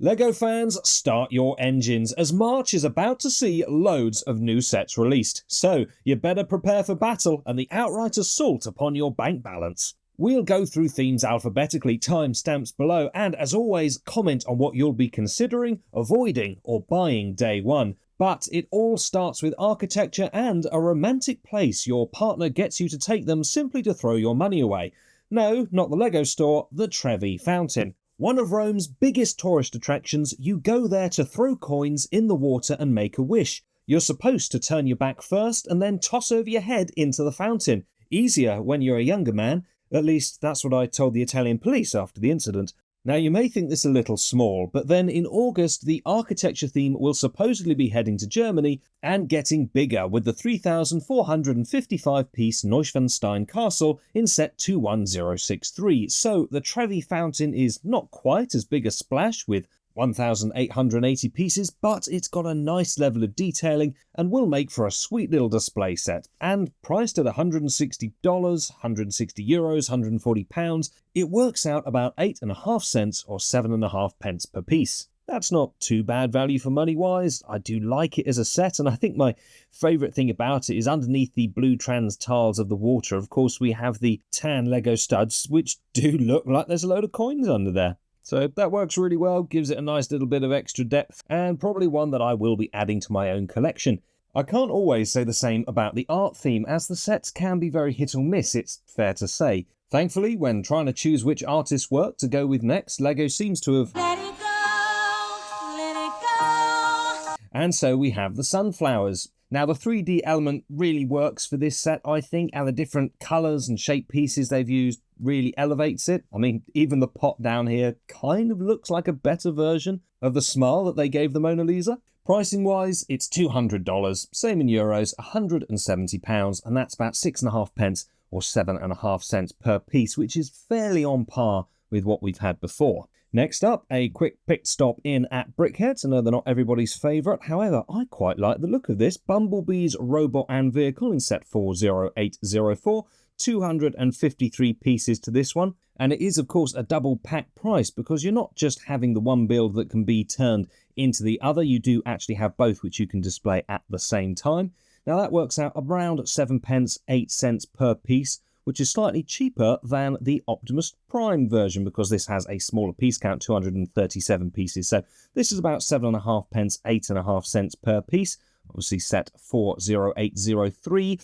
LEGO fans, start your engines, as March is about to see loads of new sets released, so you better prepare for battle and the outright assault upon your bank balance. We'll go through themes alphabetically, timestamps below, and as always, comment on what you'll be considering, avoiding, or buying day one. But it all starts with architecture and a romantic place your partner gets you to take them simply to throw your money away. No, not the LEGO store, the Trevi Fountain. One of Rome's biggest tourist attractions, you go there to throw coins in the water and make a wish. You're supposed to turn your back first and then toss over your head into the fountain. Easier when you're a younger man. At least that's what I told the Italian police after the incident. Now you may think this a little small, but then in August the architecture theme will supposedly be heading to Germany and getting bigger with the 3,455-piece Neuschwanstein Castle in set 21063. So the Trevi Fountain is not quite as big a splash with 1,880 pieces, but it's got a nice level of detailing and will make for a sweet little display set. And priced at $160, €160, £140, it works out about 8.5 cents or 7.5 pence per piece. That's not too bad value for money wise. I do like it as a set, and I think my favourite thing about it is underneath the blue trans tiles of the water, of course, we have the tan Lego studs, which do look like there's a load of coins under there. So that works really well, gives it a nice little bit of extra depth, and probably one that I will be adding to my own collection. I can't always say the same about the art theme, as the sets can be very hit or miss, it's fair to say. Thankfully, when trying to choose which artist's work to go with next, LEGO seems to have... Let it go, let it go. And so we have the sunflowers. Now the 3D element really works for this set, I think, and the different colours and shape pieces they've used really elevates it. I mean, even the pot down here kind of looks like a better version of the smile that they gave the Mona Lisa. Pricing wise, it's $200, same in euros, £170, and that's about 6.5 pence or 7.5 cents per piece, which is fairly on par with what we've had before. Next up, a quick pit stop in at BrickHeadz. I know they're not everybody's favourite, however, I quite like the look of this. Bumblebee's robot and vehicle in set 40804, 253 pieces to this one, and it is of course a double pack price because you're not just having the one build that can be turned into the other, you do actually have both which you can display at the same time. Now that works out around 7 pence 8 cents per piece, which is slightly cheaper than the Optimus Prime version because this has a smaller piece count, 237 pieces. So this is about 7.5 pence 8.5 cents per piece, obviously set 40803.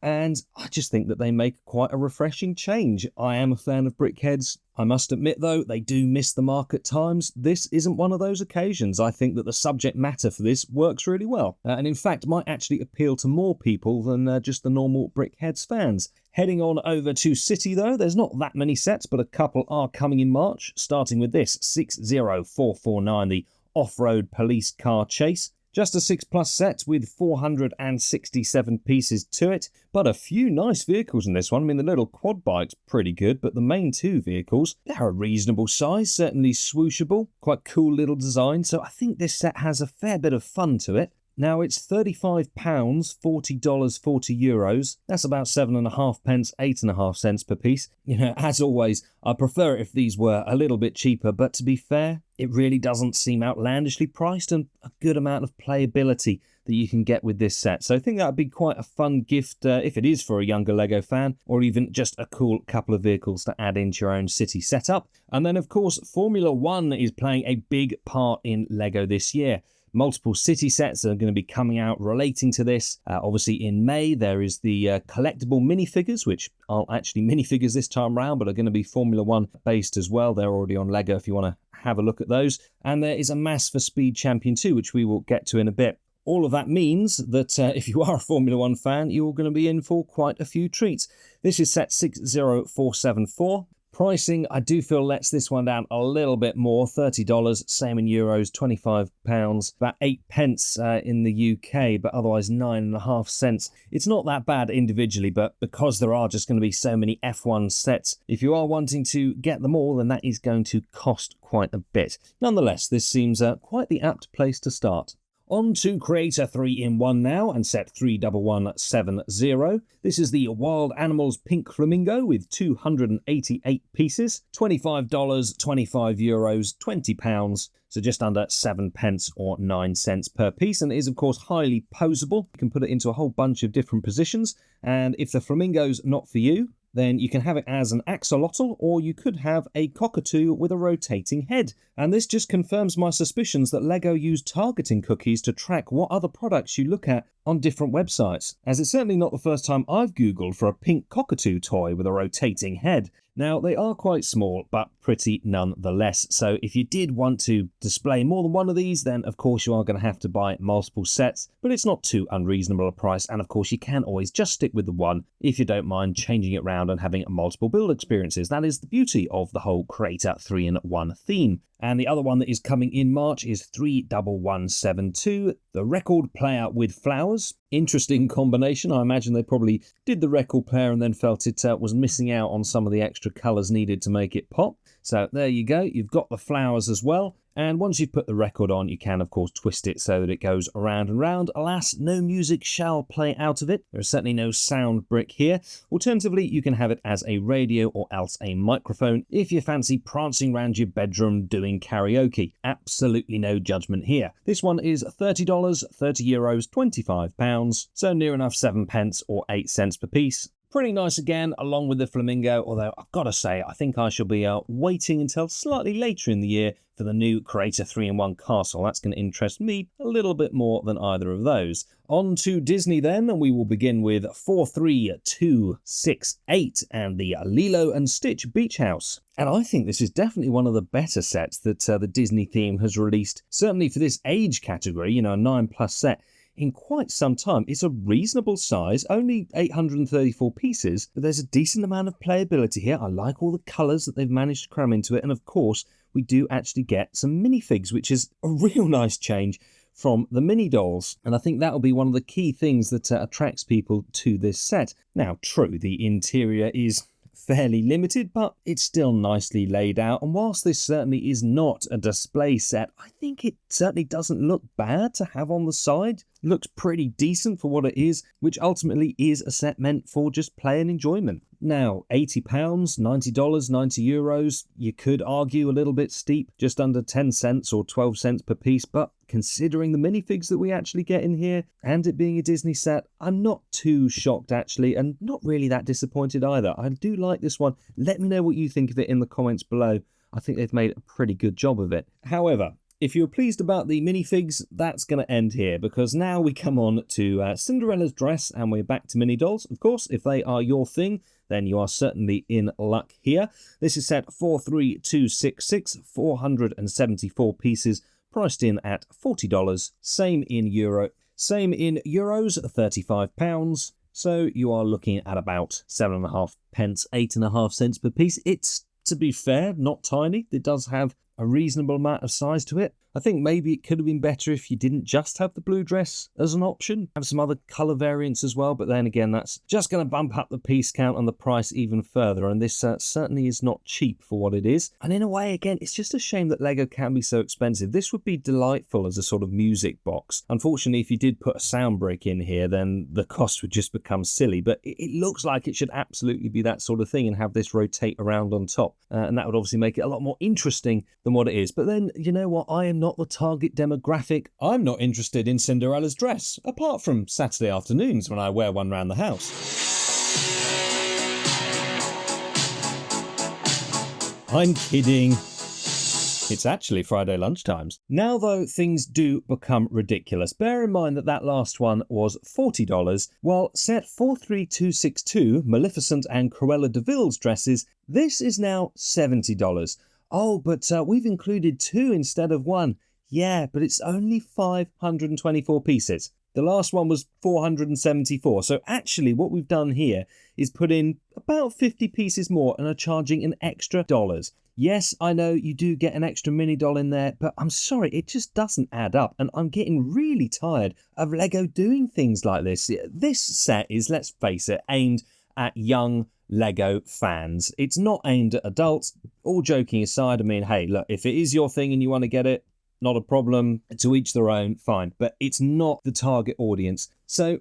And I just think that they make quite a refreshing change. I am a fan of BrickHeadz. I must admit, though, they do miss the mark at times. This isn't one of those occasions. I think that the subject matter for this works really well. And in fact, might actually appeal to more people than just the normal BrickHeadz fans. Heading on over to City, though, there's not that many sets, but a couple are coming in March, starting with this 60449, the off-road police car chase. Just a 6+ set with 467 pieces to it, but a few nice vehicles in this one. I mean, the little quad bike's pretty good, but the main two vehicles, they're a reasonable size, certainly swooshable, quite cool little design, so I think this set has a fair bit of fun to it. Now it's £35, $40, 40 euros. That's about 7.5 pence, 8.5 cents per piece. You know, as always, I prefer it if these were a little bit cheaper, but to be fair, it really doesn't seem outlandishly priced and a good amount of playability that you can get with this set. So I think that would be quite a fun gift if it is for a younger LEGO fan, or even just a cool couple of vehicles to add into your own city setup. And then, of course, Formula One is playing a big part in LEGO this year. Multiple city sets are going to be coming out relating to this. Obviously in May there is the collectible minifigures, which aren't actually minifigures this time around, but are going to be Formula One based as well. They're already on LEGO if you want to have a look at those. And there is a Mass for Speed Champion 2, which we will get to in a bit. All of that means that if you are a Formula One fan, you're going to be in for quite a few treats. This is set 60474. Pricing, I do feel lets this one down a little bit more, $30, same in euros, £25, about 8 pence in the UK, but otherwise 9.5 cents. It's not that bad individually, but because there are just going to be so many F1 sets, if you are wanting to get them all, then that is going to cost quite a bit. Nonetheless, this seems quite the apt place to start. On to Creator 3-in-1 now, and set 31170. This is the Wild Animals Pink Flamingo with 288 pieces, $25, 25 euros, 20 pounds, so just under 7 pence or 9 cents per piece, and it is of course highly posable. You can put it into a whole bunch of different positions, and if the flamingo's not for you, then you can have it as an axolotl, or you could have a cockatoo with a rotating head. And this just confirms my suspicions that LEGO use targeting cookies to track what other products you look at on different websites, as it's certainly not the first time I've Googled for a pink cockatoo toy with a rotating head. Now, they are quite small, but pretty nonetheless, so if you did want to display more than one of these, then of course you are going to have to buy multiple sets, but it's not too unreasonable a price, and of course you can always just stick with the one if you don't mind changing it around and having multiple build experiences. That is the beauty of the whole Creator 3-in-1 theme. And the other one that is coming in March is 31172, the record player with flowers. Interesting combination. I imagine they probably did the record player and then felt it was missing out on some of the extra colours needed to make it pop. So there you go, you've got the flowers as well. And once you've put the record on, you can of course twist it so that it goes around and round. Alas, no music shall play out of it. There is certainly no sound brick here. Alternatively, you can have it as a radio or else a microphone if you fancy prancing around your bedroom doing karaoke. Absolutely no judgment here. This one is $30, 30 euros, 25 pounds, so near enough 7 pence or 8 cents per piece. Pretty nice again, along with the flamingo, although I've got to say, I think I shall be waiting until slightly later in the year for the new Creator 3-in-1 castle. That's going to interest me a little bit more than either of those. On to Disney then, and we will begin with 43268 and the Lilo and Stitch Beach House. And I think this is definitely one of the better sets that the Disney theme has released, certainly for this age category, you know, a 9+ set. In quite some time. It's a reasonable size, only 834 pieces, but there's a decent amount of playability here. I like all the colours that they've managed to cram into it, and of course we do actually get some minifigs, which is a real nice change from the mini dolls, and I think that'll be one of the key things that attracts people to this set. Now, true, the interior is fairly limited, but it's still nicely laid out, and whilst this certainly is not a display set, I think it certainly doesn't look bad to have on the side. It looks pretty decent for what it is, which ultimately is a set meant for just play and enjoyment. Now, £80, $90, 90 euros, you could argue a little bit steep, just under 10 cents or 12 cents per piece, but considering the minifigs that we actually get in here, and it being a Disney set, I'm not too shocked actually, and not really that disappointed either. I do like this one. Let me know what you think of it in the comments below. I think they've made a pretty good job of it. However, if you're pleased about the minifigs, that's going to end here, because now we come on to Cinderella's dress, and we're back to mini dolls. Of course, if they are your thing, then you are certainly in luck here. This is set 43266, 474 pieces, priced in at $40. Same in euros, £35. So you are looking at about 7.5 pence, 8.5 cents per piece. It's, to be fair, not tiny. It does have a reasonable amount of size to it. I think maybe it could have been better if you didn't just have the blue dress as an option. Have some other colour variants as well, but then again, that's just going to bump up the piece count and the price even further, and this certainly is not cheap for what it is. And in a way, again, it's just a shame that LEGO can be so expensive. This would be delightful as a sort of music box. Unfortunately, if you did put a sound brick in here, then the cost would just become silly, but it looks like it should absolutely be that sort of thing and have this rotate around on top, and that would obviously make it a lot more interesting than what it is. But then, you know what, I am not the target demographic. I'm not interested in Cinderella's dress, apart from Saturday afternoons when I wear one around the house. I'm kidding. It's actually Friday lunchtimes. Now though, things do become ridiculous. Bear in mind that that last one was $40, while set 43262, Maleficent and Cruella de Vil's dresses, this is now $70. Oh, but we've included 2 instead of 1. Yeah, but it's only 524 pieces. The last one was 474. So actually what we've done here is put in about 50 pieces more and are charging an extra $. Yes, I know you do get an extra mini doll in there, but I'm sorry, it just doesn't add up. And I'm getting really tired of LEGO doing things like this. This set is, let's face it, aimed at young LEGO fans. It's not aimed at adults. All joking aside, I mean, hey, look, if it is your thing and you want to get it, not a problem. To each their own, fine. But it's not the target audience. So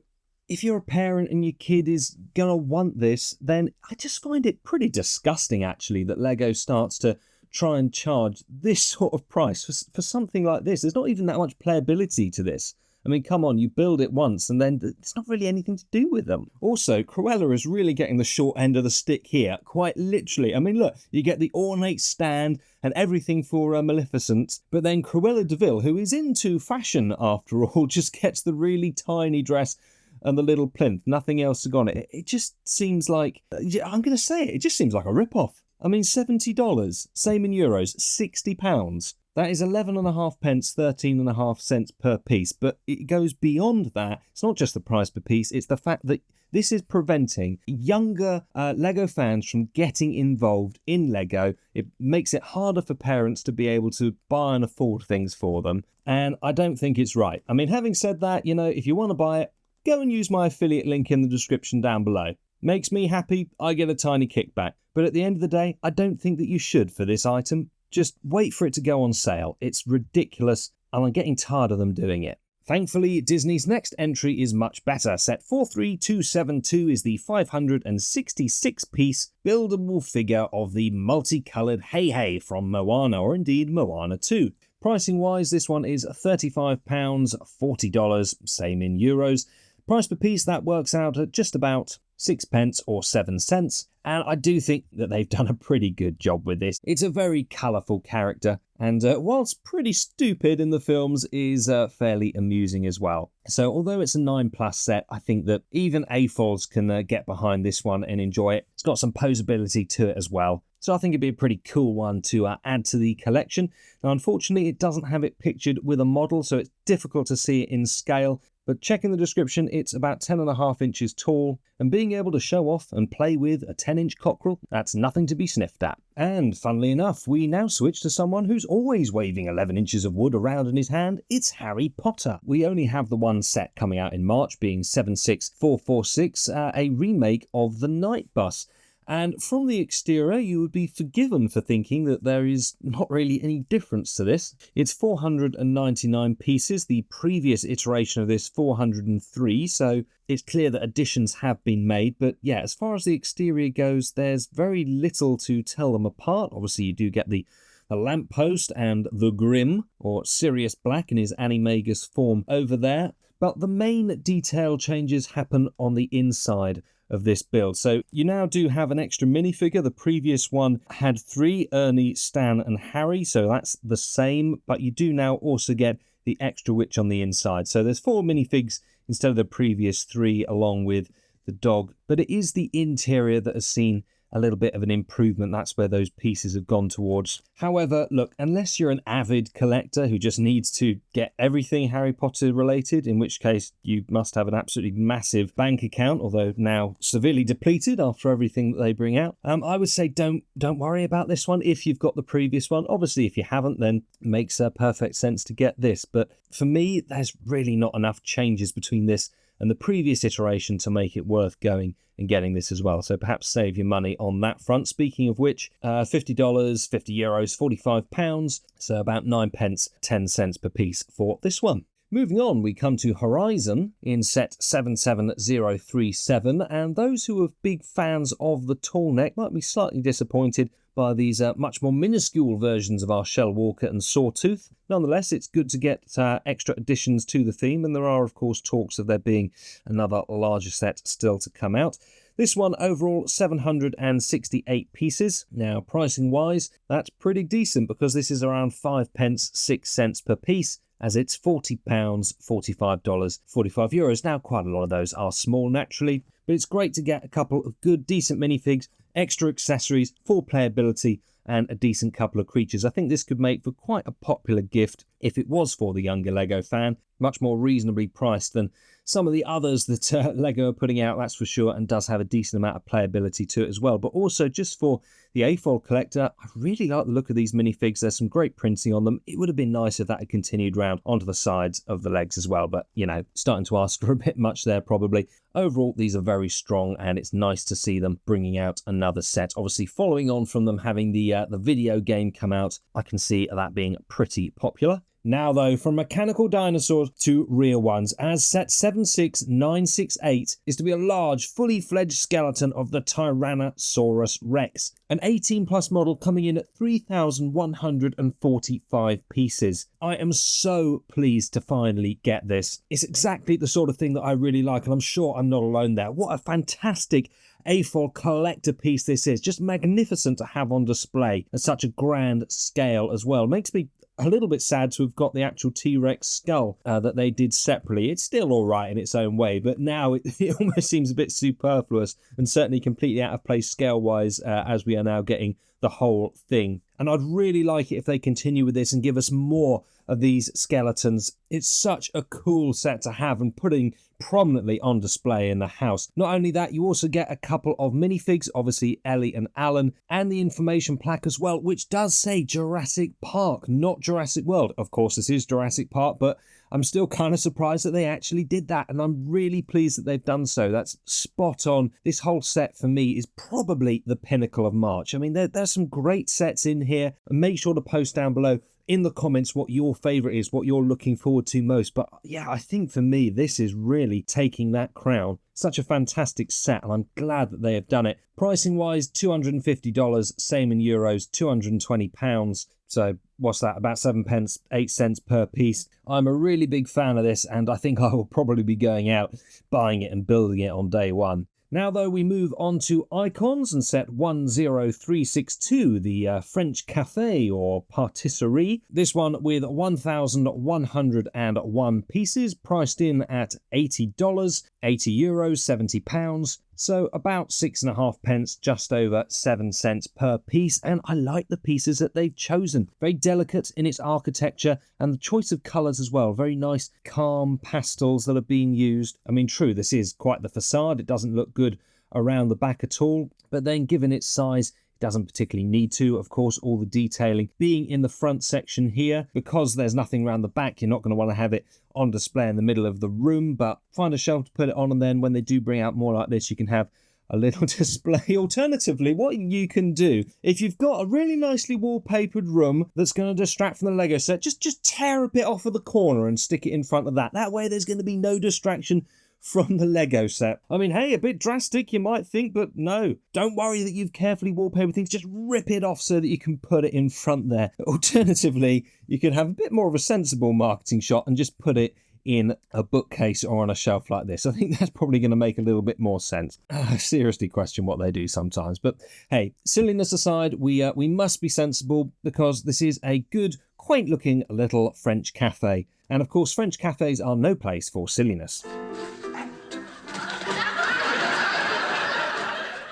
if you're a parent and your kid is going to want this, then I just find it pretty disgusting, actually, that LEGO starts to try and charge this sort of price for something like this. There's not even that much playability to this. I mean, come on, you build it once and then there's not really anything to do with them. Also, Cruella is really getting the short end of the stick here, quite literally. I mean, look, you get the ornate stand and everything for Maleficent, but then Cruella de Vil, who is into fashion after all, just gets the really tiny dress and the little plinth, nothing else to go on it. It just seems like, I'm going to say it just seems like a rip-off. I mean, $70, same in euros, £60. That is 11.5 pence, 13.5 cents per piece. But it goes beyond that. It's not just the price per piece, it's the fact that this is preventing younger LEGO fans from getting involved in LEGO. It makes it harder for parents to be able to buy and afford things for them. And I don't think it's right. I mean, having said that, you know, if you want to buy it, go and use my affiliate link in the description down below. Makes me happy, I get a tiny kickback. But at the end of the day, I don't think that you should for this item. Just wait for it to go on sale. It's ridiculous, and I'm getting tired of them doing it. Thankfully, Disney's next entry is much better. Set 43272 is the 566-piece buildable figure of the multicoloured Hey Hey from Moana, or indeed Moana 2. Pricing wise, this one is £35, $40, same in euros. Price per piece, that works out at just about 6 pence or 7 cents. And I do think that they've done a pretty good job with this. It's a very colourful character, and whilst pretty stupid in the films, is fairly amusing as well. So although it's a 9+ set, I think that even AFOLs can get behind this one and enjoy it. It's got some posability to it as well. So I think it'd be a pretty cool one to add to the collection. Now, unfortunately, it doesn't have it pictured with a model, so it's difficult to see it in scale. But check in the description, it's about 10.5 inches tall, and being able to show off and play with a 10-inch cockerel, that's nothing to be sniffed at. And funnily enough, we now switch to someone who's always waving 11 inches of wood around in his hand. It's Harry Potter. We only have the one set coming out in March, being 76446, a remake of The Night Bus. And from the exterior, you would be forgiven for thinking that there is not really any difference to this. It's 499 pieces, the previous iteration of this 403, so it's clear that additions have been made. But yeah, as far as the exterior goes, there's very little to tell them apart. Obviously, you do get the lamppost and the Grim, or Sirius Black in his animagus form over there. But the main detail changes happen on the inside of this build. So you now do have an extra minifigure. The previous one had 3, Ernie, Stan and Harry, so that's the same, but you do now also get the extra witch on the inside. So there's 4 minifigs instead of the previous 3, along with the dog, but it is the interior that has seen a little bit of an improvement. That's where those pieces have gone towards. However, look, unless you're an avid collector who just needs to get everything Harry Potter related, in which case you must have an absolutely massive bank account, although now severely depleted after everything that they bring out, I would say don't worry about this one if you've got the previous one. Obviously, if you haven't, then it makes perfect sense to get this. But for me, there's really not enough changes between this and the previous iteration to make it worth going and getting this as well. So perhaps save your money on that front. Speaking of which, $50, 50 euros, £45, so about 9 pence, 10 cents per piece for this one. Moving on, we come to Horizon in set 77037, and those who are big fans of the tall neck might be slightly disappointed by these much more minuscule versions of our Shell Walker and Sawtooth. Nonetheless, it's good to get extra additions to the theme, and there are, of course, talks of there being another larger set still to come out. This one overall 768 pieces. Now, pricing wise, that's pretty decent because this is around 5 pence, 6 cents per piece, as it's £40, $45, 45 euros. Now, quite a lot of those are small naturally, but it's great to get a couple of good, decent minifigs, extra accessories, full playability, and a decent couple of creatures. I think this could make for quite a popular gift if it was for the younger LEGO fan. Much more reasonably priced than some of the others that LEGO are putting out, that's for sure, and does have a decent amount of playability to it as well. But also, just for the AFOL collector, I really like the look of these minifigs. There's some great printing on them. It would have been nice if that had continued round onto the sides of the legs as well, but, you know, starting to ask for a bit much there probably. Overall, these are very strong, and it's nice to see them bringing out another set. Obviously, following on from them having the video game come out, I can see that being pretty popular. Now though, from mechanical dinosaurs to real ones, as set 76968 is to be a large, fully fledged skeleton of the Tyrannosaurus Rex. An 18 plus model coming in at 3,145 pieces. I am so pleased to finally get this. It's exactly the sort of thing that I really like, and I'm sure I'm not alone there. What a fantastic AFOL collector piece this is. Just magnificent to have on display at such a grand scale as well. Makes me a little bit sad to have got the actual T-Rex skull that they did separately. It's still all right in its own way, but now it almost seems a bit superfluous and certainly completely out of place scale-wise as we are now getting the whole thing. And I'd really like it if they continue with this and give us more of these skeletons. It's such a cool set to have and putting prominently on display in the house. Not only that, you also get a couple of minifigs, obviously Ellie and Alan, and the information plaque as well, which does say Jurassic Park, not Jurassic World. Of course, this is Jurassic Park, but I'm still kind of surprised that they actually did that, and I'm really pleased that they've done so. That's spot on. This whole set for me is probably the pinnacle of March. I mean, there's some great sets in here, and make sure to post down below in the comments what your favourite is, what you're looking forward to most. But yeah, I think for me, this is really taking that crown. Such a fantastic set, and I'm glad that they have done it. Pricing wise, $250, same in euros, £220. So what's that, about 7 pence, 8 cents per piece. I'm a really big fan of this, and I think I will probably be going out, buying it and building it on day one. Now though, we move on to icons and set 10362, the French Café or Patisserie. This one with 1,101 pieces, priced in at $80, €80, £70. So about 6.5 pence, just over 7 cents per piece. And I like the pieces that they've chosen. Very delicate in its architecture and the choice of colours as well. Very nice, calm pastels that are being used. I mean, true, this is quite the facade. It doesn't look good around the back at all. But then given its size, it doesn't particularly need to. Of course, all the detailing being in the front section here. Because there's nothing around the back, you're not going to want to have it on display in the middle of the room, but find a shelf to put it on, and then when they do bring out more like this, you can have a little display. Alternatively, what you can do, if you've got a really nicely wallpapered room that's going to distract from the Lego set, just tear a bit off of the corner and stick it in front of that. That way there's going to be no distraction from the Lego set. I mean, hey, a bit drastic you might think, but no. Don't worry that you've carefully wallpapered things. Just rip it off so that you can put it in front there. Alternatively, you can have a bit more of a sensible marketing shot and just put it in a bookcase or on a shelf like this. I think that's probably going to make a little bit more sense. I seriously question what they do sometimes. But hey, silliness aside, we must be sensible because this is a good, quaint-looking little French cafe. And of course, French cafes are no place for silliness.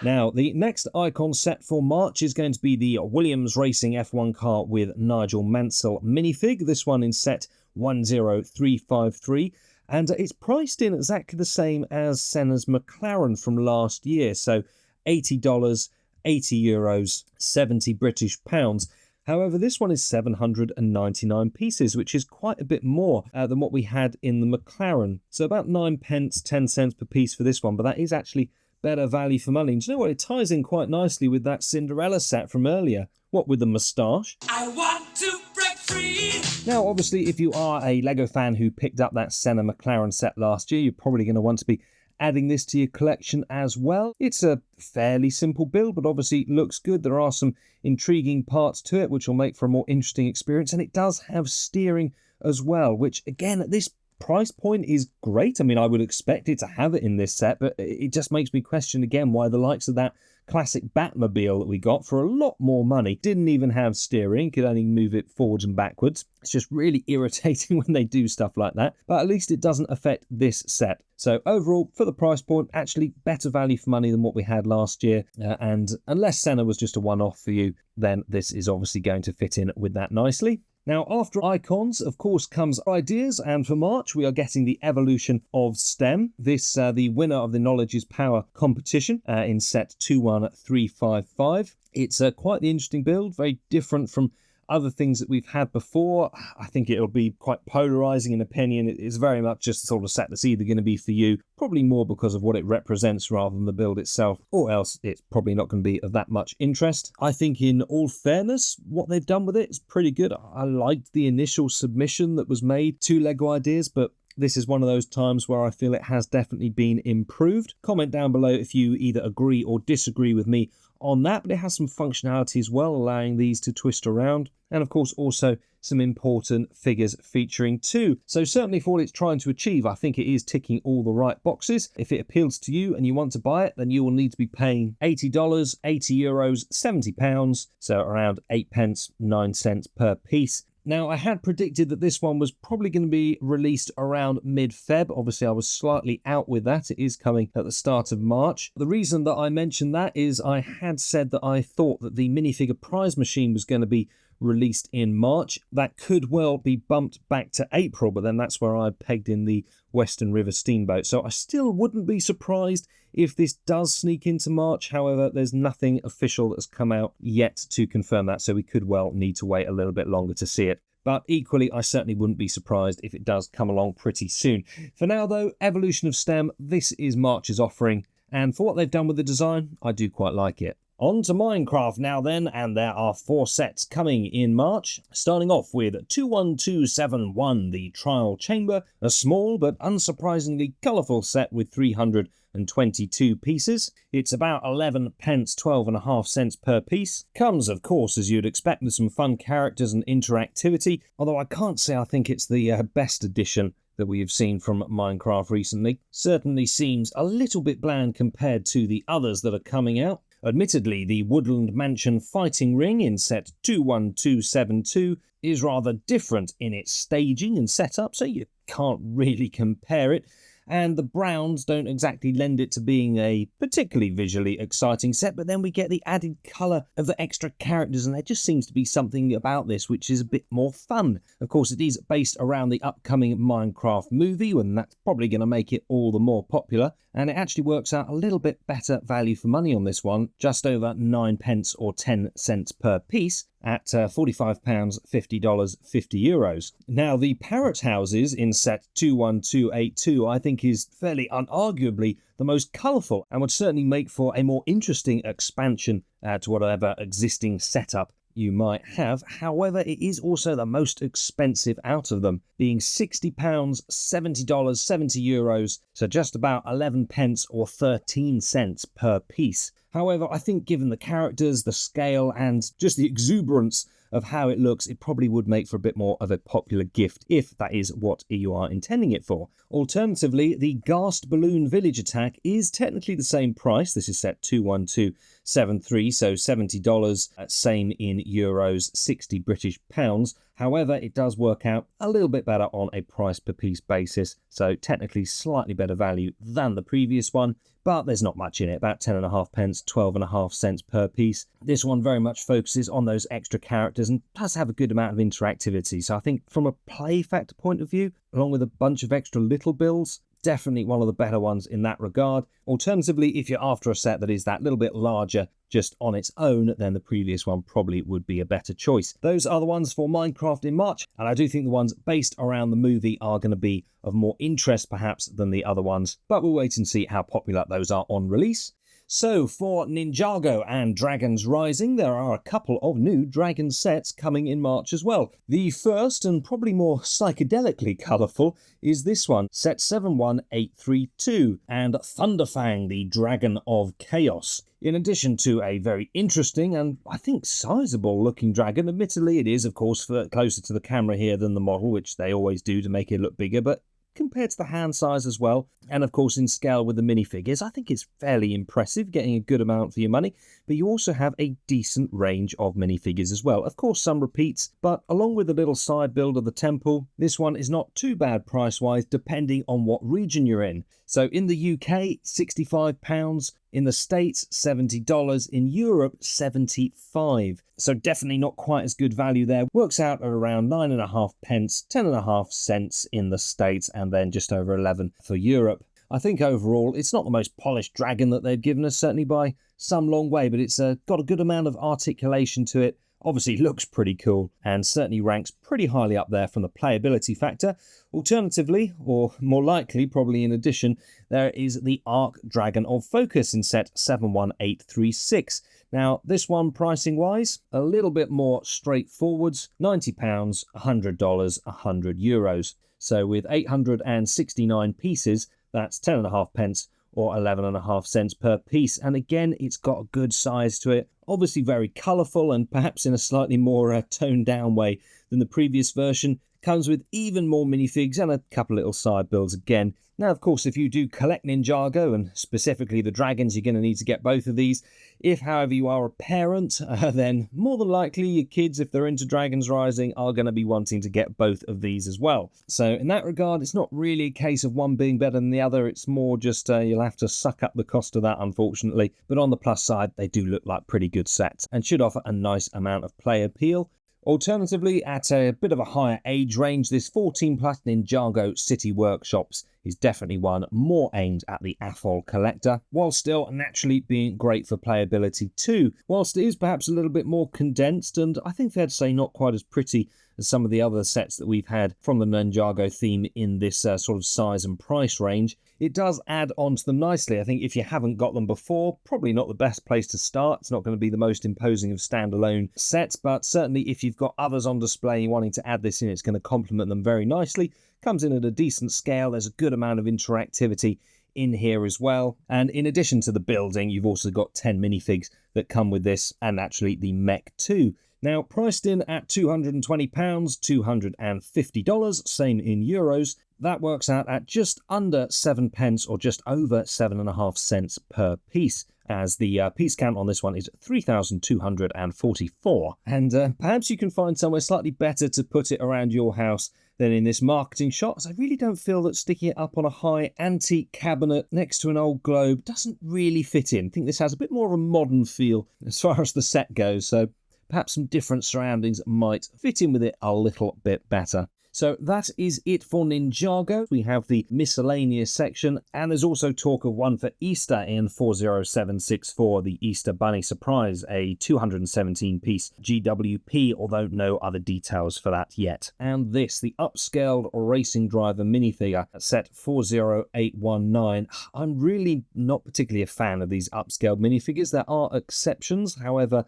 Now, the next icon set for March is going to be the Williams Racing F1 car with Nigel Mansell minifig. This one in set 10353. And it's priced in exactly the same as Senna's McLaren from last year. So $80, €80, 70 British pounds. However, this one is 799 pieces, which is quite a bit more than what we had in the McLaren. So about 9 pence, 10 cents per piece for this one. But that is actually better value for money. And do you know what? It ties in quite nicely with that Cinderella set from earlier. What with the moustache? I want to break free. Now, obviously, if you are a Lego fan who picked up that Senna McLaren set last year, you're probably going to want to be adding this to your collection as well. It's a fairly simple build, but obviously looks good. There are some intriguing parts to it, which will make for a more interesting experience. And it does have steering as well, which again, at this price point is great. I mean, I would expect it to have it in this set, but it just makes me question again why the likes of that classic Batmobile that we got for a lot more money didn't even have steering, could only move it forwards and backwards. It's just really irritating when they do stuff like that, but at least it doesn't affect this set. So overall, for the price point, actually better value for money than what we had last year, and unless Senna was just a one-off for you, then this is obviously going to fit in with that nicely. Now, after icons, of course, comes ideas, and for March, we are getting the evolution of STEM. This, the winner of the Knowledge is Power competition in set 21355. It's quite the interesting build, very different from other things that we've had before, I think it'll be quite polarizing in opinion. It's very much just the sort of set that's either going to be for you, probably more because of what it represents rather than the build itself, or else it's probably not going to be of that much interest. I think in all fairness, what they've done with it is pretty good. I liked the initial submission that was made to LEGO Ideas, but this is one of those times where I feel it has definitely been improved. Comment down below if you either agree or disagree with me on that, but it has some functionality as well, allowing these to twist around. And of course, also some important figures featuring too. So certainly for what it's trying to achieve, I think it is ticking all the right boxes. If it appeals to you and you want to buy it, then you will need to be paying $80, 80 euros, 70 pounds, so around 8 pence, 9 cents per piece. Now, I had predicted that this one was probably going to be released around mid-Feb. Obviously, I was slightly out with that. It is coming at the start of March. The reason that I mentioned that is I had said that I thought that the minifigure prize machine was going to be released in March. That could well be bumped back to April, but then that's where I pegged in the Western River Steamboat. So I still wouldn't be surprised if this does sneak into March. However, there's nothing official that's come out yet to confirm that, so we could well need to wait a little bit longer to see it. But equally, I certainly wouldn't be surprised if it does come along pretty soon. For now, though, Evolution of STEM, this is March's offering, and for what they've done with the design, I do quite like it. On to Minecraft now then, and there are 4 sets coming in March. Starting off with 21271, the Trial Chamber, a small but unsurprisingly colourful set with 322 pieces. It's about 11 pence, 12.5 cents per piece. Comes, of course, as you'd expect, with some fun characters and interactivity, although I can't say I think it's the best edition that we have seen from Minecraft recently. Certainly seems a little bit bland compared to the others that are coming out. Admittedly, the Woodland Mansion fighting ring in set 21272 is rather different in its staging and setup, so you can't really compare it. And the browns don't exactly lend it to being a particularly visually exciting set, but then we get the added colour of the extra characters, and there just seems to be something about this which is a bit more fun. Of course, it is based around the upcoming Minecraft movie, and that's probably going to make it all the more popular, and it actually works out a little bit better value for money on this one, just over 9 pence or 10 cents per piece, at £45, $50, 50 euros. Now, the Parrot Houses in set 21282 I think is fairly unarguably the most colourful and would certainly make for a more interesting expansion to whatever existing setup you might have. However, it is also the most expensive out of them, being £60, $70, 70 euros, so just about 11 pence or 13 cents per piece. However, I think given the characters, the scale, and just the exuberance of how it looks, it probably would make for a bit more of a popular gift, if that is what you are intending it for. Alternatively, the Ghast Balloon Village Attack is technically the same price. This is set 21273, so $70, same in euros, 60 British pounds. However, it does work out a little bit better on a price per piece basis, so technically slightly better value than the previous one, but there's not much in it, about 10.5 pence, 12.5 cents per piece. This one very much focuses on those extra characters and does have a good amount of interactivity, so I think from a play factor point of view, along with a bunch of extra little builds, definitely one of the better ones in that regard. Alternatively, if you're after a set that is that little bit larger just on its own, then the previous one probably would be a better choice. Those are the ones for Minecraft in March, and I do think the ones based around the movie are going to be of more interest perhaps than the other ones, but we'll wait and see how popular those are on release. So for Ninjago and Dragons Rising, there are a couple of new dragon sets coming in March as well. The first, and probably more psychedelically colourful, is this one, set 71832, and Thunderfang, the Dragon of Chaos. In addition to a very interesting and, I think, sizable looking dragon. Admittedly, it is, of course, closer to the camera here than the model, which they always do to make it look bigger, but compared to the hand size as well, and of course in scale with the minifigures, I think it's fairly impressive, getting a good amount for your money, but you also have a decent range of minifigures as well. Of course some repeats, but along with the little side build of the temple, this one is not too bad price-wise depending on what region you're in. So in the UK, £65, in the States, $70, in Europe, $75. So definitely not quite as good value there. Works out at around 9.5 pence, 10.5 cents in the States, and then just over 11 for Europe. I think overall, it's not the most polished dragon that they've given us, certainly by some long way, but it's got a good amount of articulation to it. obviously looks pretty cool and certainly ranks pretty highly up there from the playability factor. Alternatively, or more likely, probably in addition, there is the Arc Dragon of Focus in set 71836. Now, this one pricing-wise, a little bit more straightforward, £90, $100, €100. So with 869 pieces, that's 10.5 pence or 11.5 cents per piece. And again, it's got a good size to it. Obviously very colourful and perhaps in a slightly more toned down way than the previous version. Comes with even more minifigs and a couple little side builds again. Now, of course, if you do collect Ninjago, and specifically the dragons, you're going to need to get both of these. If, however, you are a parent, then more than likely your kids, if they're into Dragons Rising, are going to be wanting to get both of these as well. So in that regard, it's not really a case of one being better than the other. It's more just you'll have to suck up the cost of that, unfortunately. But on the plus side, they do look like pretty good sets and should offer a nice amount of play appeal. Alternatively, at a bit of a higher age range, this 14 plus Ninjago City Workshops is definitely one more aimed at the AFOL collector, while still naturally being great for playability too. Whilst it is perhaps a little bit more condensed and I think fair to say not quite as pretty as some of the other sets that we've had from the Ninjago theme in this sort of size and price range, it does add on to them nicely. I think if you haven't got them before, probably not the best place to start. It's not going to be the most imposing of standalone sets, but certainly if you've got others on display wanting to add this in, it's going to complement them very nicely. Comes in at a decent scale. There's a good amount of interactivity in here as well. And in addition to the building, you've also got 10 minifigs that come with this, and actually the mech too. Now, priced in at £220, $250, same in euros, that works out at just under 7 pence or just over 7.5 cents per piece, as the piece count on this one is 3,244. And perhaps you can find somewhere slightly better to put it around your house than in this marketing shot, as I really don't feel that sticking it up on a high antique cabinet next to an old globe doesn't really fit in. I think this has a bit more of a modern feel as far as the set goes, so perhaps some different surroundings might fit in with it a little bit better. So that is it for Ninjago. We have the miscellaneous section, and there's also talk of one for Easter in 40764, the Easter Bunny Surprise, a 217-piece GWP, although no other details for that yet. And this, the upscaled Racing Driver minifigure, set 40819. I'm really not particularly a fan of these upscaled minifigures. There are exceptions, however,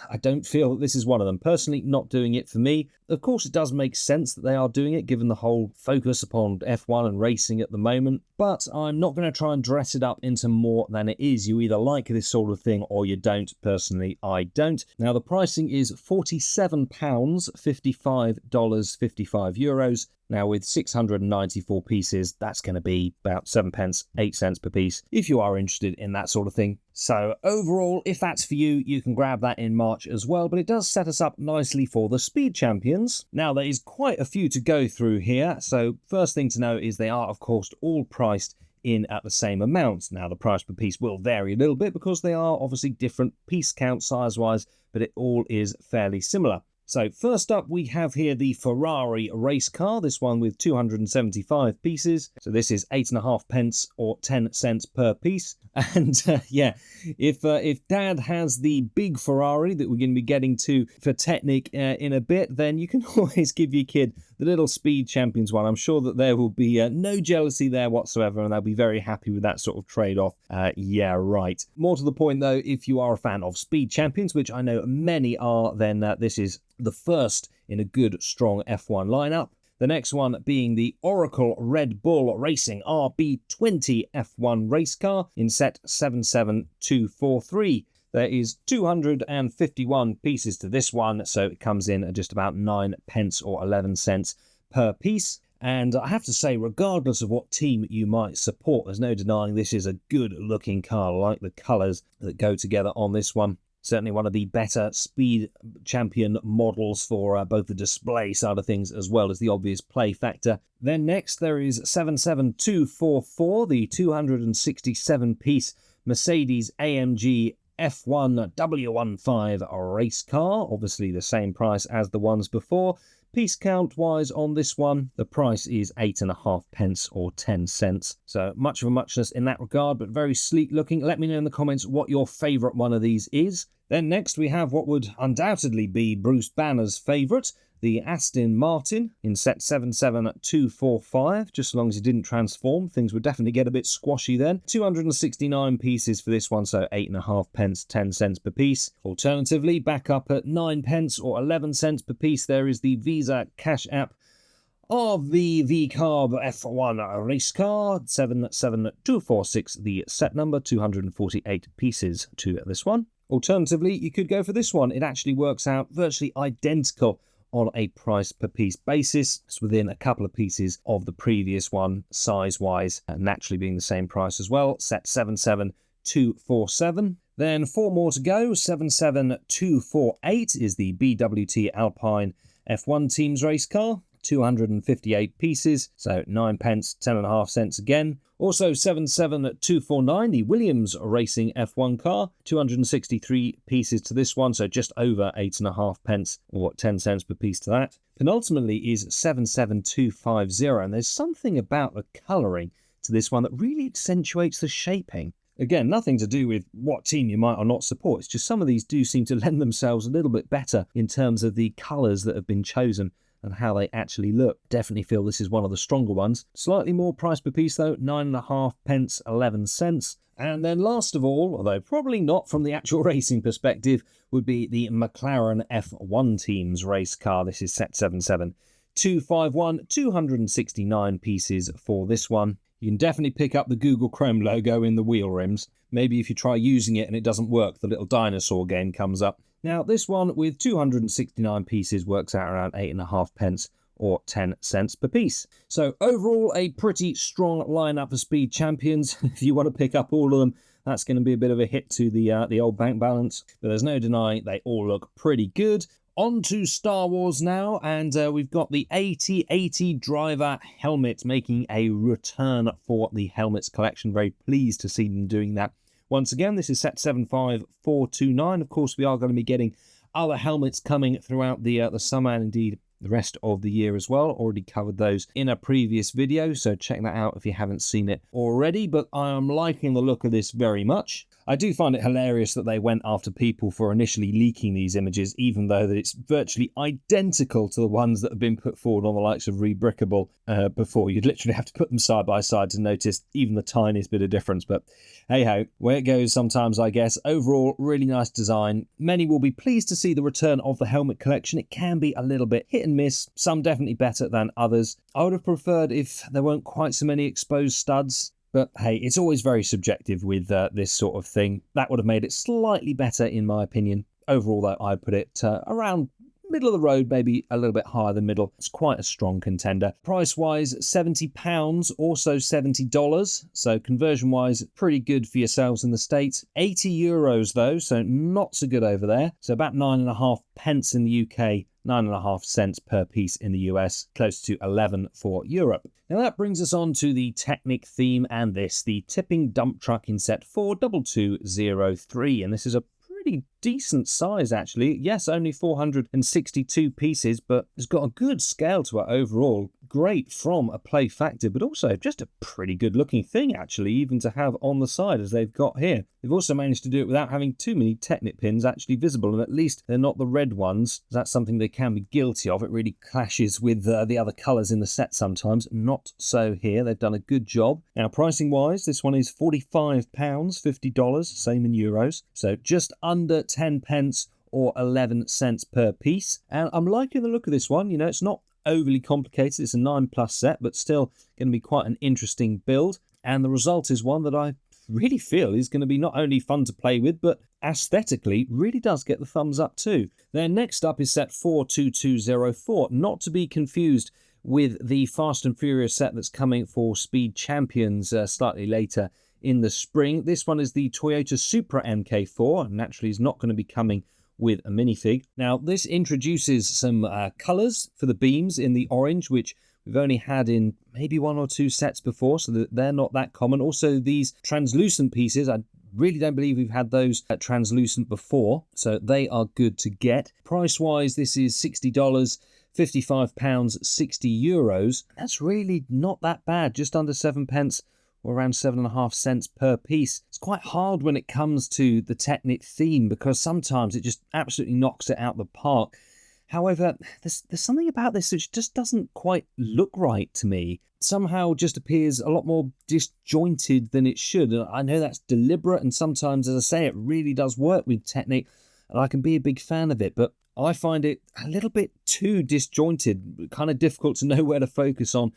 I don't feel that this is one of them. Personally, not doing it for me. Of course, it does make sense that they are doing it, given the whole focus upon F1 and racing at the moment, but I'm not going to try and dress it up into more than it is. You either like this sort of thing or you don't. Personally, I don't. Now, the pricing is £47, $55, 55 euros. Now, with 694 pieces, that's going to be about 7 pence, 8 cents per piece, if you are interested in that sort of thing. So overall, if that's for you, you can grab that in March as well, but it does set us up nicely for the Speed Champions. Now, there is quite a few to go through here, so first thing to know is they are, of course, all priced in at the same amount. Now, the price per piece will vary a little bit because they are obviously different piece count size-wise, but it all is fairly similar. So first up, we have here the Ferrari race car, this one with 275 pieces. So this is 8.5 pence or 10 cents per piece. And yeah, if Dad has the big Ferrari that we're going to be getting to for Technic in a bit, then you can always give your kid the little Speed Champions one. I'm sure that there will be no jealousy there whatsoever, and they'll be very happy with that sort of trade-off. Yeah, right. More to the point, though, if you are a fan of Speed Champions, which I know many are, then this is the first in a good, strong F1 lineup. The next one being the Oracle Red Bull Racing RB20 F1 race car in set 77243. There is 251 pieces to this one, so it comes in at just about 9 pence or 11 cents per piece. And I have to say, regardless of what team you might support, there's no denying this is a good-looking car. I like the colours that go together on this one. Certainly one of the better Speed Champion models for both the display side of things as well as the obvious play factor. Then next there is 77244, the 267-piece Mercedes AMG F1 W15 race car. Obviously the same price as the ones before. Piece count wise on this one, the price is 8.5 pence or 10 cents. So much of a muchness in that regard, but very sleek looking. Let me know in the comments what your favourite one of these is. Then next we have what would undoubtedly be Bruce Banner's favourite, the Aston Martin in set 77245. Just as long as it didn't transform, things would definitely get a bit squashy then. 269 pieces for this one, so 8.5 pence, 10 cents per piece. Alternatively, back up at 9 pence or 11 cents per piece, there is the Visa Cash App of the V-Carb F1 race car, 77246, the set number, 248 pieces to this one. Alternatively, you could go for this one. It actually works out virtually identical on a price per piece basis. It's within a couple of pieces of the previous one, size-wise, naturally being the same price as well, set 77247. Then 4 more to go. 77248 is the BWT Alpine F1 Teams race car. 258 pieces, so 9 pence, 10.5 cents again. Also 77249, the Williams Racing F1 car, 263 pieces to this one, so just over 8.5 pence or 10 cents per piece to that. Penultimately is 77250, and there's something about the colouring to this one that really accentuates the shaping. Again, nothing to do with what team you might or not support, it's just some of these do seem to lend themselves a little bit better in terms of the colours that have been chosen and how they actually look. Definitely feel this is one of the stronger ones. Slightly more price per piece though, 9.5 pence, 11 cents. And then last of all, although probably not from the actual racing perspective, would be the McLaren F1 Teams race car. This is set 77251, 269 pieces for this one. You can definitely pick up the Google Chrome logo in the wheel rims. Maybe if you try using it and it doesn't work, the little dinosaur game comes up. Now, this one with 269 pieces works out around 8.5 pence or 10 cents per piece. So overall, a pretty strong lineup for Speed Champions. If you want to pick up all of them, that's going to be a bit of a hit to the old bank balance. But there's no denying they all look pretty good. On to Star Wars now, and we've got the AT-AT driver helmet making a return for the helmets collection. Very pleased to see them doing that. Once again, this is set 75429. Of course, we are going to be getting other helmets coming throughout the summer and indeed the rest of the year as well. Already covered those in a previous video, so check that out if you haven't seen it already. But I am liking the look of this very much. I do find it hilarious that they went after people for initially leaking these images, even though that it's virtually identical to the ones that have been put forward on the likes of Rebrickable before. You'd literally have to put them side by side to notice even the tiniest bit of difference. But hey-ho, where it goes sometimes, I guess. Overall, really nice design. Many will be pleased to see the return of the helmet collection. It can be a little bit hit and miss, some definitely better than others. I would have preferred if there weren't quite so many exposed studs. But hey, it's always very subjective with this sort of thing. That would have made it slightly better in my opinion. Overall though, I'd put it around middle of the road, maybe a little bit higher than middle. It's quite a strong contender. Price-wise, £70, also $70. So conversion-wise, pretty good for yourselves in the States. €80 though, so not so good over there. So about 9.5 pence in the UK, 9.5 cents per piece in the US, close to 11 for Europe. Now that brings us on to the Technic theme and this, the tipping dump truck in set 42203, and this is a pretty decent size actually. Yes, only 462 pieces, but it's got a good scale to it overall. Great from a play factor, but also just a pretty good looking thing actually, even to have on the side as they've got here. They've also managed to do it without having too many Technic pins actually visible, and at least they're not the red ones. That's something they can be guilty of. It really clashes with the other colours in the set sometimes. Not so here. They've done a good job. Now pricing wise, this one is £45, $50, same in euros. So just under 10 pence or 11 cents per piece. And I'm liking the look of this one. You know, it's not overly complicated. It's a 9+ set, but still going to be quite an interesting build. And the result is one that I really feel is going to be not only fun to play with, but aesthetically really does get the thumbs up too. Then next up is set 42204, not to be confused with the Fast and Furious set that's coming for Speed Champions slightly later in the spring. This one is the Toyota Supra MK4, and naturally is not going to be coming with a minifig. Now this introduces some colours for the beams in the orange, which we've only had in maybe 1 or 2 sets before, so that they're not that common. Also these translucent pieces, I really don't believe we've had those translucent before, so they are good to get. Price wise, this is $60, £55, €60. That's really not that bad, just under 7 pence or around 7.5 cents per piece. It's quite hard when it comes to the Technic theme because sometimes it just absolutely knocks it out the park. However, there's something about this which just doesn't quite look right to me. Somehow just appears a lot more disjointed than it should. And I know that's deliberate, and sometimes, as I say, it really does work with Technic, and I can be a big fan of it, but I find it a little bit too disjointed, kind of difficult to know where to focus on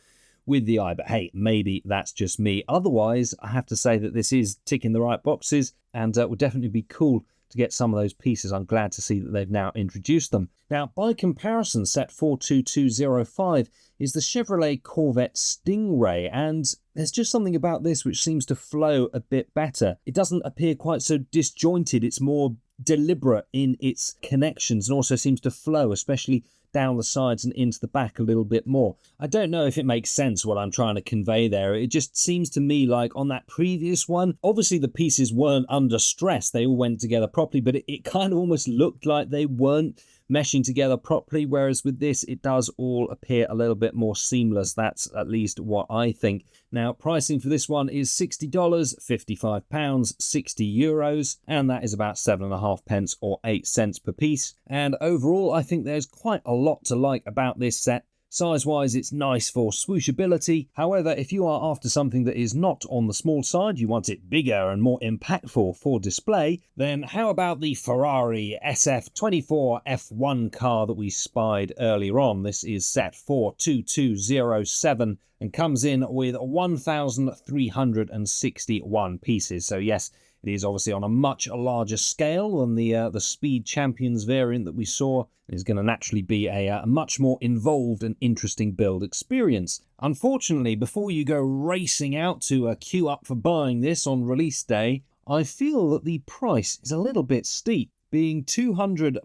with the eye. But hey, maybe that's just me. Otherwise, I have to say that this is ticking the right boxes, and would definitely be cool to get some of those pieces. I'm glad to see that they've now introduced them. Now, by comparison, set 42205 is the Chevrolet Corvette Stingray, and there's just something about this which seems to flow a bit better. It doesn't appear quite so disjointed, it's more deliberate in its connections, and also seems to flow, especially down the sides and into the back a little bit more. I don't know if it makes sense what I'm trying to convey there. It just seems to me like on that previous one, obviously the pieces weren't under stress, they all went together properly, but it kind of almost looked like they weren't meshing together properly, whereas with this it does all appear a little bit more seamless. That's at least what I think. Now, pricing for this one is $60, £55, 60 euros, and that is about 7.5 pence or 8 cents per piece. And overall, I think there's quite a lot to like about this set. Size-wise, it's nice for swooshability. However, if you are after something that is not on the small side, you want it bigger and more impactful for display, then how about the Ferrari SF24 F1 car that we spied earlier on? This is set 42207 and comes in with 1,361 pieces. So yes, it is obviously on a much larger scale than the Speed Champions variant that we saw. It is going to naturally be a much more involved and interesting build experience. Unfortunately, before you go racing out to queue up for buying this on release day, I feel that the price is a little bit steep, being £200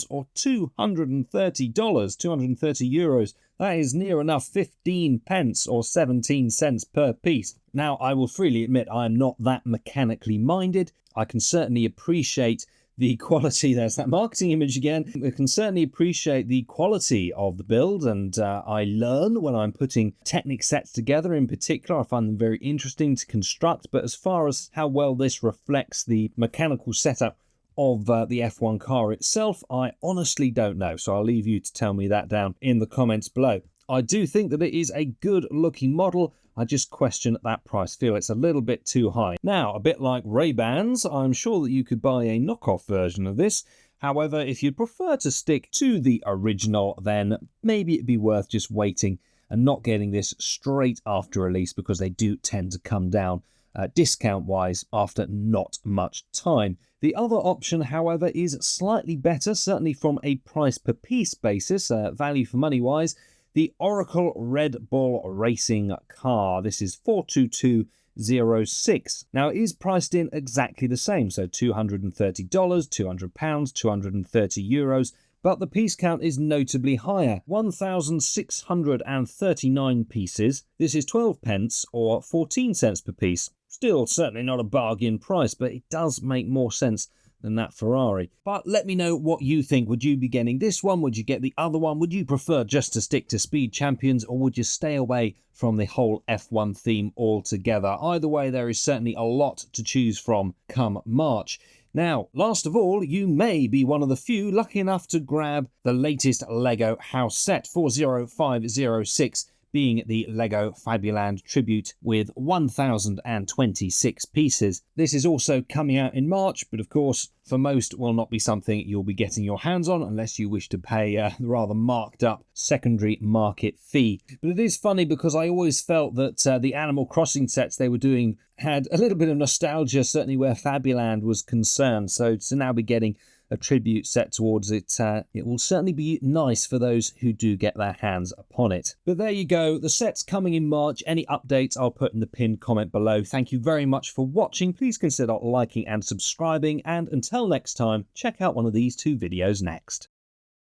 or $230, 230 euros. That is near enough 15 pence or 17 cents per piece. Now, I will freely admit I am not that mechanically minded. I can certainly appreciate the quality. There's that marketing image again. I can certainly appreciate the quality of the build, and I learn when I'm putting Technic sets together in particular. I find them very interesting to construct, but as far as how well this reflects the mechanical setup of the F1 car itself, I honestly don't know, so I'll leave you to tell me that down in the comments below. I do think that it is a good looking model. I just question that price, feel it's a little bit too high. Now, a bit like Ray-Bans, I'm sure that you could buy a knockoff version of this. However, if you'd prefer to stick to the original, then maybe it'd be worth just waiting and not getting this straight after release, because they do tend to come down discount-wise after not much time. The other option, however, is slightly better, certainly from a price per piece basis, value for money wise. The Oracle Red Bull Racing car. This is 42206. Now, it is priced in exactly the same, so $230, £200, 230 euros, but the piece count is notably higher, 1,639 pieces. This is 12 pence or 14 cents per piece. Still, certainly not a bargain price, but it does make more sense than that Ferrari. But let me know what you think. Would you be getting this one? Would you get the other one? Would you prefer just to stick to Speed Champions, or would you stay away from the whole F1 theme altogether? Either way, there is certainly a lot to choose from come March. Now, last of all, you may be one of the few lucky enough to grab the latest LEGO house set, 40506, being the LEGO Fabuland Tribute with 1,026 pieces. This is also coming out in March, but of course, for most, will not be something you'll be getting your hands on unless you wish to pay the rather marked up secondary market fee. But it is funny because I always felt that the Animal Crossing sets they were doing had a little bit of nostalgia, certainly where Fabuland was concerned. So to now be getting a tribute set towards it, it will certainly be nice for those who do get their hands upon it. But there you go, the set's coming in March. Any updates I'll put in the pinned comment below. Thank you very much for watching. Please consider liking and subscribing, and until next time, check out one of these two videos next.